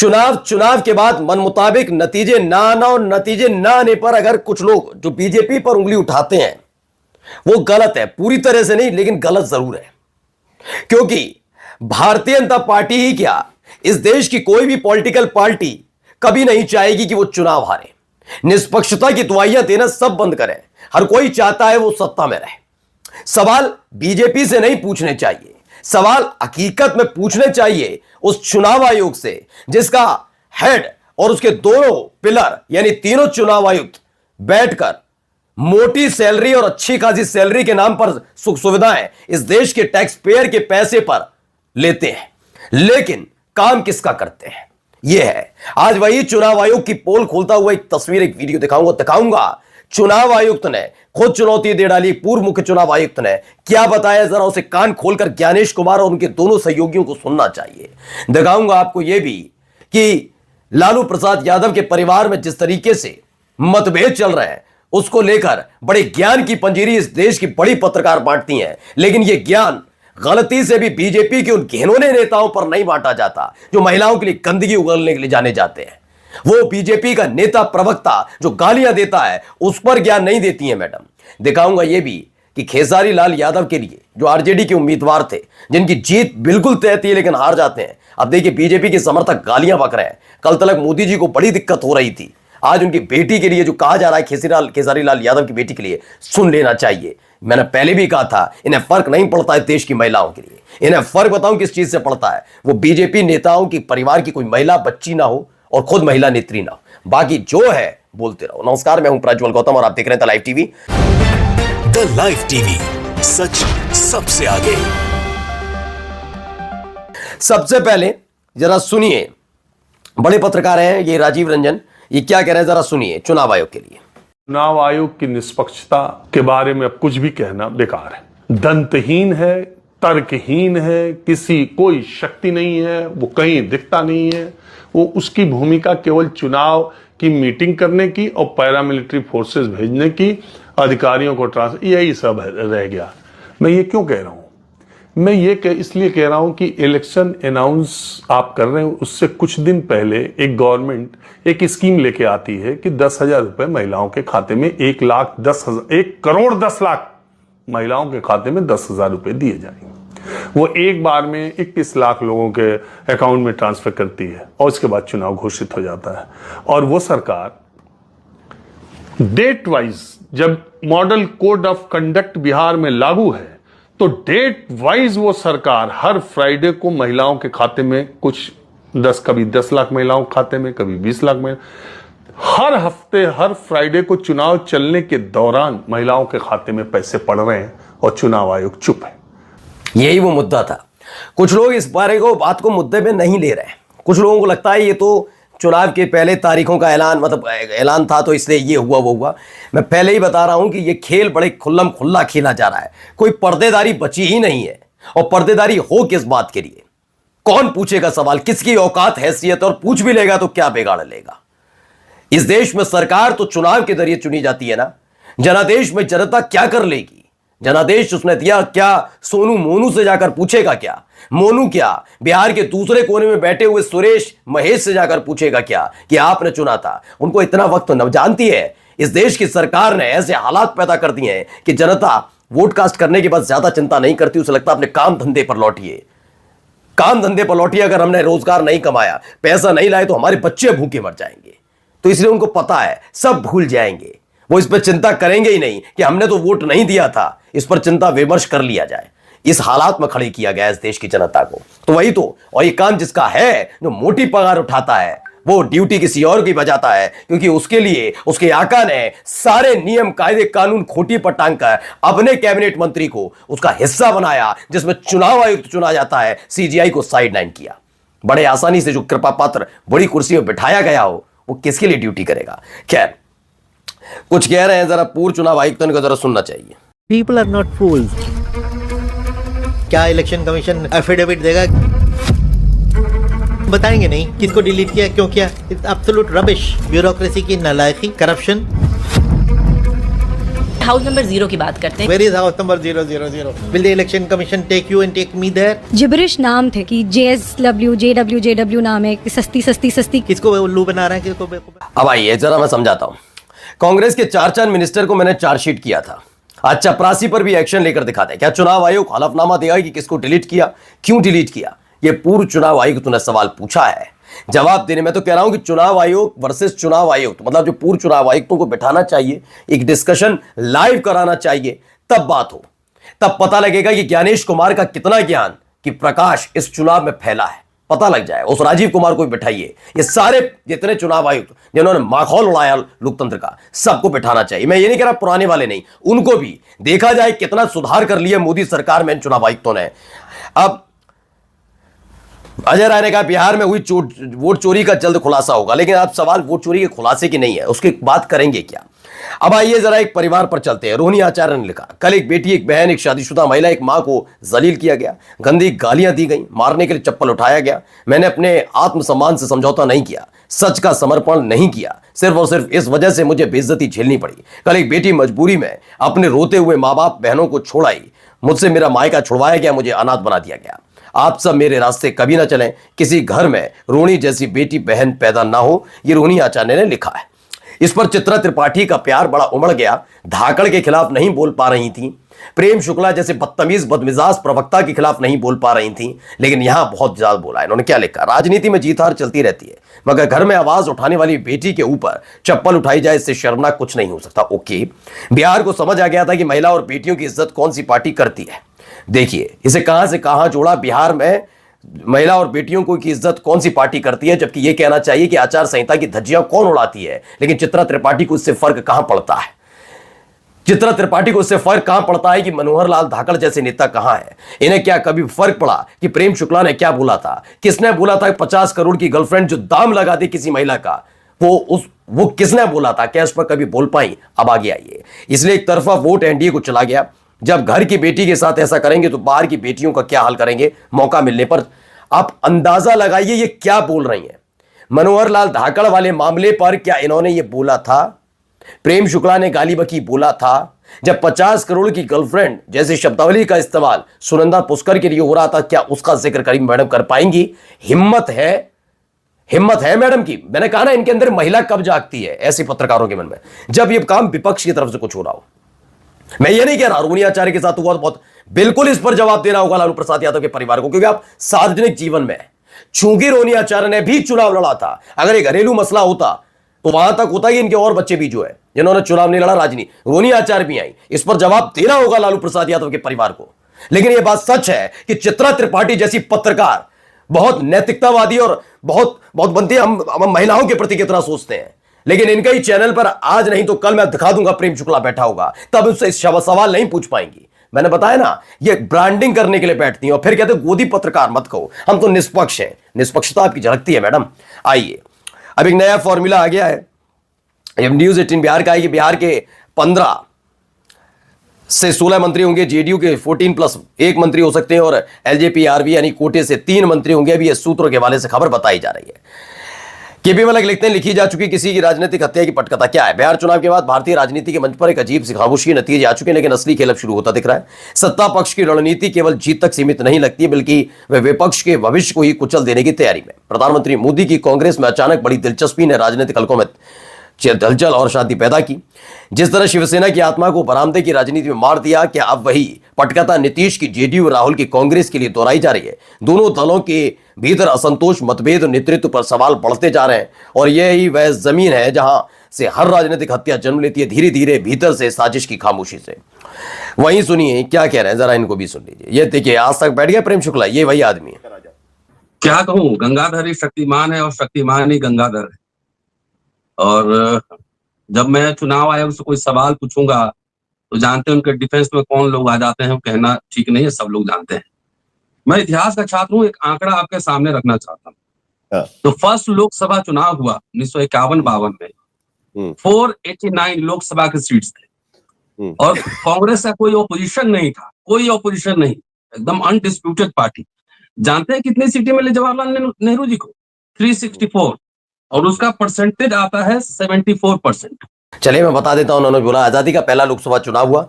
चुनाव के बाद मन मुताबिक नतीजे ना आना और नतीजे ना आने पर अगर कुछ लोग जो बीजेपी पर उंगली उठाते हैं वो गलत है, पूरी तरह से नहीं लेकिन गलत जरूर है। क्योंकि भारतीय जनता पार्टी ही क्या, इस देश की कोई भी पॉलिटिकल पार्टी कभी नहीं चाहेगी कि वो चुनाव हारे। निष्पक्षता की दुआइयां देना सब बंद करें। हर कोई चाहता है वो सत्ता में रहे। सवाल बीजेपी से नहीं पूछने चाहिए, सवाल हकीकत में पूछने चाहिए उस चुनाव आयोग से जिसका हेड और उसके दोनों पिलर यानी तीनों चुनाव आयुक्त बैठकर मोटी सैलरी और अच्छी खासी सैलरी के नाम पर सुख सुविधाएं इस देश के टैक्स पेयर के पैसे पर लेते हैं, लेकिन काम किसका करते हैं यह है। आज वही चुनाव आयोग की पोल खोलता हुआ एक तस्वीर, एक वीडियो दिखाऊंगा। चुनाव आयुक्त ने खुद चुनौती दे डाली, पूर्व मुख्य चुनाव आयुक्त ने क्या बताया, जरा उसे कान खोलकर ज्ञानेश कुमार और उनके दोनों सहयोगियों को सुनना चाहिए। दिखाऊंगा आपको यह भी कि लालू प्रसाद यादव के परिवार में जिस तरीके से मतभेद चल रहे हैं उसको लेकर बड़े ज्ञान की पंजीरी इस देश की बड़ी पत्रकार बांटती हैं, लेकिन यह ज्ञान गलती से भी बीजेपी के उन घिनौने नेताओं पर नहीं बांटा जाता जो महिलाओं के लिए गंदगी उगलने के लिए जाने जाते हैं। वो बीजेपी का नेता प्रवक्ता जो गालियां देता है उस पर ज्ञान नहीं देती है मैडम। दिखाऊंगा यह भी कि खेसारी लाल यादव के लिए जो आरजेडी के उम्मीदवार थे, जिनकी जीत बिल्कुल तय थी लेकिन हार जाते हैं, अब देखिए बीजेपी के समर्थक गालियां बक रहे हैं। कल तक मोदी जी को बड़ी दिक्कत हो रही थी, आज उनकी बेटी के लिए जो कहा जा रहा है खेसारी लाल यादव की बेटी के लिए सुन लेना चाहिए। मैंने पहले भी कहा था इन्हें फर्क नहीं पड़ता है देश की महिलाओं के लिए, इन्हें फर्क बताऊं किस चीज से पड़ता है। वो बीजेपी नेताओं की परिवार की कोई महिला बच्ची ना हो और खुद महिला नेत्री ना हो, बाकी जो है बोलते रहो। नमस्कार, मैं हूं प्रज्वल गौतम और आप देख रहे हैं the live TV. The live TV, सच सबसे आगे। सबसे पहले जरा सुनिए, बड़े पत्रकार हैं ये राजीव रंजन, ये क्या कह रहे हैं जरा सुनिए चुनाव आयोग के लिए। चुनाव आयोग की निष्पक्षता के बारे में अब कुछ भी कहना बेकार है। दंतहीन है, तर्कहीन है, किसी कोई शक्ति नहीं है, वो कहीं दिखता नहीं है। वो उसकी भूमिका केवल चुनाव की मीटिंग करने की और पैरामिलिट्री फोर्सेस भेजने की, अधिकारियों को ट्रांसफर, यही सब रह गया। मैं ये क्यों कह रहा हूं? मैं ये इसलिए कह रहा हूं कि इलेक्शन अनाउंस आप कर रहे हैं, उससे कुछ दिन पहले एक गवर्नमेंट एक स्कीम लेके आती है कि 10,000 रुपए महिलाओं के खाते में 1,10,00,000 महिलाओं के खाते में 10,000 रुपए दिए जाएंगे। वो एक बार में 21 लाख लोगों के अकाउंट में ट्रांसफर करती है और उसके बाद चुनाव घोषित हो जाता है। और वो सरकार डेट वाइज, जब model code of conduct Bihar में लागू है तो डेट वाइज वो सरकार हर फ्राइडे को महिलाओं के खाते में कभी 10 लाख महिलाओं के खाते में, कभी 20 लाख महिला, हर हफ्ते हर फ्राइडे को चुनाव चलने के दौरान महिलाओं के खाते में पैसे पड़ रहे हैं और चुनाव आयोग चुप है। यही वो मुद्दा था। कुछ लोग इस बात को मुद्दे में नहीं ले रहे हैं। कुछ लोगों को लगता है ये तो चुनाव के पहले तारीखों का ऐलान था तो इसलिए ये हुआ वो हुआ। मैं पहले ही बता रहा हूं कि ये खेल बड़े खुल्लम खुल्ला खेला जा रहा है, कोई पर्देदारी बची ही नहीं है। और पर्देदारी हो किस बात के लिए, कौन पूछेगा सवाल, किसकी औकात हैसियत, और पूछ भी लेगा तो क्या बिगाड़ लेगा। इस देश में सरकार तो चुनाव के जरिए चुनी जाती है ना, जनादेश में जनता क्या कर लेगी, जनादेश उसने दिया क्या, सोनू मोनू से जाकर पूछेगा क्या, मोनू क्या बिहार के दूसरे कोने में बैठे हुए सुरेश महेश से जाकर पूछेगा क्या कि आपने चुना था। उनको इतना वक्त न जानती है। इस देश की सरकार ने ऐसे हालात पैदा कर दिए हैं कि जनता वोट कास्ट करने के बाद ज्यादा चिंता नहीं करती, उसे लगता अपने काम धंधे पर लौटिए, काम धंधे पर लौटिए। अगर हमने रोजगार नहीं कमाया, पैसा नहीं लाए तो हमारे बच्चे भूखे मर जाएंगे। तो इसलिए उनको पता है सब भूल जाएंगे, वो इस पर चिंता करेंगे ही नहीं कि हमने तो वोट नहीं दिया था, इस पर चिंता विमर्श कर लिया जाए। इस हालात में खड़े किया गया इस देश की जनता को। तो वही तो, और ये काम जिसका है, जो मोटी पगार उठाता है, वो ड्यूटी किसी और की बजाता है, क्योंकि उसके लिए उसके आका ने सारे नियम कायदे कानून खोटी पर टांग कर अपने कैबिनेट मंत्री को उसका हिस्सा बनाया, जिसमें चुनाव आयुक्त चुना जाता है, सीजीआई को साइडलाइन किया। बड़े आसानी से जो कृपा पात्र बड़ी कुर्सी में बिठाया गया हो, वो किसके लिए ड्यूटी करेगा। खैर, कुछ कह रहे हैं, जरा पूर्व चुनाव आयुक्तों को जरा सुनना चाहिए। पीपल आर नॉट फूल्स। क्या इलेक्शन कमीशन एफिडेविट देगा? बताएंगे नहीं किसको डिलीट किया, क्यों किया। It's absolute rubbish. ब्यूरोक्रेसी की नालायकी, करप्शन। हाउस नंबर 0 की बात करते हैं। Where is house number 000? Will the election commission take you and take me there? Gibberish नाम थे कि JW नाम है, सस्ती। किसको उल्लू बना रहा है, किसको बेवकूफ? अब आइए जरा मैं समझाता हूं। कांग्रेस के 4 मिनिस्टर को मैंने चार्जशीट किया था। आज चपरासी पर भी एक्शन लेकर दिखा दे। क्या चुनाव आयोग हलफनामा देगा कि किसको डिलीट किया, क्यों डिलीट किया? ये पूर्व चुनाव आयोग तूने सवाल पूछा है, जवाब देने में तो कह रहा हूं कि चुनाव आयोग वर्सेस चुनाव आयोग, तो मतलब जो पूर्व चुनाव आयुक्तों को बिठाना चाहिए, एक डिस्कशन लाइव कराना चाहिए, तब बात हो, तब पता लगेगा कि ज्ञानेश कुमार का कितना ज्ञान कि प्रकाश इस चुनाव में फैला है, पता लग जाए। उस राजीव कुमार को भी बिठाइए, ये सारे जितने चुनाव आयुक्त जिन्होंने माहौल उड़ाया लोकतंत्र का, सबको बिठाना चाहिए। मैं ये नहीं कह रहा पुराने वाले नहीं, उनको भी देखा जाए कितना सुधार कर लिया मोदी सरकार में इन चुनाव आयुक्तों ने। अब अजय राय ने कहा बिहार में हुई वोट चोरी का जल्द खुलासा होगा, लेकिन अब सवाल वोट चोरी के खुलासे की नहीं है, उसकी बात करेंगे क्या? अब आइए जरा एक परिवार पर चलते हैं। रोहिणी आचार्य ने लिखा, कल एक बेटी, एक बहन, एक शादीशुदा महिला, एक मां को जलील किया गया, गंदी गालियां दी गई, मारने के लिए चप्पल उठाया गया। मैंने अपने आत्मसम्मान से समझौता नहीं किया, सच का समर्पण नहीं किया, सिर्फ और सिर्फ इस वजह से मुझे बेइज्जती झेलनी पड़ी। कल एक बेटी मजबूरी में अपने रोते हुए माँ बाप बहनों को छोड़ आई, मुझसे मेरा मायका छुड़वाया गया, मुझे अनाथ बना दिया गया। आप सब मेरे रास्ते कभी ना चलें, किसी घर में रोहिणी जैसी बेटी बहन पैदा ना हो। ये रोहिणी आचार्य ने लिखा है। इस पर चित्रा त्रिपाठी का प्यार बड़ा उमड़ गया, धाकड़ के खिलाफ नहीं बोल पा रही थी, प्रेम शुक्ला जैसे बदतमीज बदमिजाज प्रवक्ता के खिलाफ नहीं बोल पा रही थी, लेकिन यहां बहुत ज्यादा बोला। इन्होंने क्या लिखा, राजनीति में जीत हार चलती रहती है, मगर घर में आवाज उठाने वाली बेटी के ऊपर चप्पल उठाई जाए, इससे शर्मनाक कुछ नहीं हो सकता। ओके, बिहार को समझ आ गया था कि महिला और बेटियों की इज्जत कौन सी पार्टी करती है। देखिए इसे कहां से कहां जोड़ा, बिहार में महिला और बेटियों को की इज्जत कौन सी पार्टी करती है, जबकि यह कहना चाहिए कि आचार संहिता की धज्जियां कौन उड़ाती है। लेकिन चित्रा त्रिपाठी को इससे फर्क कहां पड़ता है? चित्रा त्रिपाठी को इससे फर्क कहां पड़ता है कि मनोहर लाल धाकड़ जैसे नेता कहां है? इन्हें क्या कभी फर्क पड़ा कि प्रेम शुक्ला ने क्या बोला था, किसने बोला था 50 करोड़ की गर्लफ्रेंड जो दाम लगा दे किसी महिला का, वो किसने बोला था? क्या इस पर कभी बोल पाई? अब आगे आइए। इसलिए एक तरफा वोट एनडीए को चला गया। जब घर की बेटी के साथ ऐसा करेंगे तो बाहर की बेटियों का क्या हाल करेंगे मौका मिलने पर? आप अंदाजा लगाइए ये क्या बोल रही हैं। मनोहर लाल धाकड़ वाले मामले पर क्या इन्होंने ये बोला था? प्रेम शुक्ला ने गाली बकी बोला था? जब 50 करोड़ की गर्लफ्रेंड जैसे शब्दावली का इस्तेमाल सुनंदा पुष्कर के लिए हो रहा था, क्या उसका जिक्र करीम मैडम कर पाएंगी? हिम्मत है मैडम की। मैंने कहा ना, इनके अंदर महिला कब जागती है ऐसे पत्रकारों के मन में, जब ये काम विपक्ष की तरफ से कुछ हो रहा हो। मैं ये नहीं कह रहा रोहिणी आचार्य के साथ हुआ तो बहुत, बिल्कुल इस पर जवाब देना होगा लालू प्रसाद यादव के परिवार को, क्योंकि आप सार्वजनिक जीवन में, चूंकि रोहिणी आचार्य ने भी चुनाव लड़ा था, अगर ये घरेलू मसला होता तो वहां तक होता कि इनके और बच्चे भी जो है जिन्होंने चुनाव नहीं लड़ा, राजनीति, रोहिणी आचार्य भी आई, इस पर जवाब देना होगा लालू प्रसाद यादव के परिवार को। लेकिन यह बात सच है कि चित्रा त्रिपाठी जैसी पत्रकार बहुत नैतिकतावादी और बहुत बनती है, हम महिलाओं के प्रति कितना सोचते हैं, लेकिन इनका ही चैनल पर आज नहीं तो कल मैं दिखा दूंगा प्रेम शुक्ला बैठा होगा, तब उससे सवाल नहीं पूछ पाएंगी। मैंने बताया ना, ये ब्रांडिंग करने के लिए बैठती हैं और फिर कहते हैं गोदी पत्रकार मत कहो, हम तो निष्पक्ष हैं। निष्पक्षता आपकी झलकती है मैडम। आइए, अब एक नया फॉर्मूला आ गया है, न्यूज 18 बिहार का है कि बिहार के 15 से 16 मंत्री होंगे, जेडीयू के 14+1 मंत्री हो सकते हैं और एलजेपी आरवी यानी कोटे से 3 मंत्री होंगे। अभी ये सूत्रों के हवाले से खबर बताई जा रही है। केपी मलिक लिखते हैं, लिखी जा चुकी किसी की राजनीतिक हत्या की पटकथा क्या है? बिहार चुनाव के बाद भारतीय राजनीति के मंच पर एक अजीब सी खामोशी नतीजे आ चुके हैं, लेकिन असली खेल अब शुरू होता दिख रहा है। सत्ता पक्ष की रणनीति केवल जीत तक सीमित नहीं लगती है, बल्कि वे विपक्ष के भविष्य को ही कुचल देने की तैयारी में। प्रधानमंत्री मोदी की कांग्रेस में अचानक बड़ी दिलचस्पी ने राजनीतिक हलकों में हलचल और शांति पैदा की। जिस तरह शिवसेना की आत्मा को बरामदे की राजनीति में मार दिया, क्या अब वही पटकथा नीतीश की जेडीयू, राहुल की कांग्रेस के लिए दोहराई जा रही है? दोनों दलों के भीतर असंतोष, मतभेद और नेतृत्व पर सवाल बढ़ते जा रहे हैं और यही वह जमीन है जहां से हर राजनीतिक हत्या जन्म लेती है, धीरे धीरे भीतर से, साजिश की खामोशी से। वहीं सुनिए क्या कह रहे हैं, जरा इनको भी सुन लीजिए। ये देखिए, आज तक बैठ गया प्रेम शुक्ला, ये वही आदमी है। क्या कहूं, गंगाधर ही शक्तिमान है और शक्तिमान ही गंगाधर है। और जब मैं चुनाव आयोग से कोई सवाल पूछूंगा तो जानते हैं उनके डिफेंस में कौन लोग आ जाते हैं, वो कहना ठीक नहीं है, सब लोग जानते हैं। मैं इतिहास का छात्र हूं, एक आंकड़ा आपके सामने रखना चाहता हूं। तो फर्स्ट लोकसभा चुनाव हुआ 1951-52 में, 489 लोकसभा के सीट्स थे और कांग्रेस का कोई ऑपोजिशन नहीं था, कोई ऑपोजिशन नहीं, एकदम अनडिस्प्यूटेड पार्टी। जानते हैं कितनी सीटें मिली जवाहरलाल नेहरू जी को? 364, और उसका परसेंटेज आता है 74%। चलिए मैं बता देता हूं, उन्होंने बोला आजादी का पहला लोकसभा चुनाव हुआ,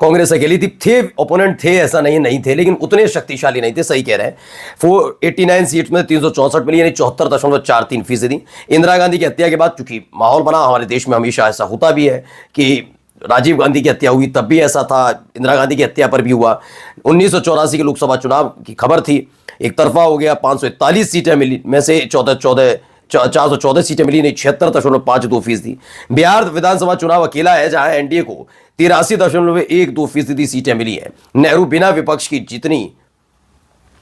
कांग्रेस अकेली थी, थे ओपोनेंट थे, ऐसा नहीं थे, लेकिन उतने शक्तिशाली नहीं थे, सही कह रहे हैं। 489 सीट में 364 मिली, यानी 74.43%। इंदिरा गांधी की हत्या के बाद चूंकि माहौल बना, हमारे देश में हमेशा ऐसा होता भी है कि राजीव गांधी की हत्या हुई तब भी ऐसा था, इंदिरा गांधी की हत्या पर भी हुआ। 1984 के लोकसभा चुनाव की खबर थी, एक तरफा हो गया, 541 सीटें मिली, में से 414 सीटें मिली, नहीं 76.52%। बिहार विधानसभा चुनाव अकेला है जहां एनडीए को 83.12% सीटें मिली हैं। नेहरू बिना विपक्ष की जितनी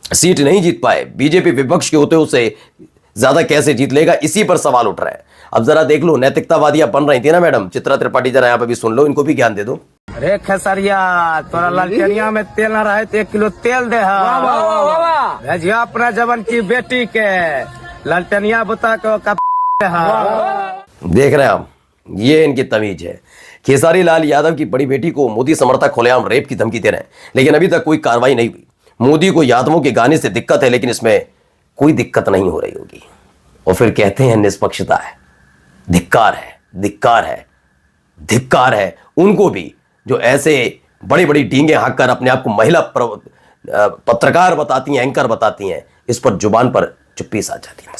सीट नहीं जीत पाए, बीजेपी विपक्ष के होते उससे ज्यादा कैसे जीत लेगा, इसी पर सवाल उठ रहा है। अब जरा देख लो, नैतिकतावादियां बन रही थी ना मैडम, चित्रा त्रिपाठी, जरा यहां पर भी सुन लो, इनको भी ज्ञान दे दो। अरे खेसरिया, तोरा लालटेनिया में तेल न रहे तो 1 किलो तेल दे भेजिया अपना जवन की बेटी के लालटेनिया बुता को देख रहे हैं हम, ये इनकी तमीज है। खेसारी लाल यादव की बड़ी बेटी को मोदी समर्थक खुलेआम रेप की धमकी दे रहे हैं, लेकिन अभी तक कोई कार्रवाई नहीं हुई। मोदी को यादवों के गाने से दिक्कत है, लेकिन इसमें कोई दिक्कत नहीं हो रही होगी, और फिर कहते हैं निष्पक्षता है। धिक्कार है, धिक्कार है, धिक्कार है उनको भी जो ऐसे बड़ी बड़ी डींगे हाँक कर अपने आप को महिला पत्रकार बताती हैं, एंकर बताती हैं, इस पर जुबान पर चुप्पी सा जाती है।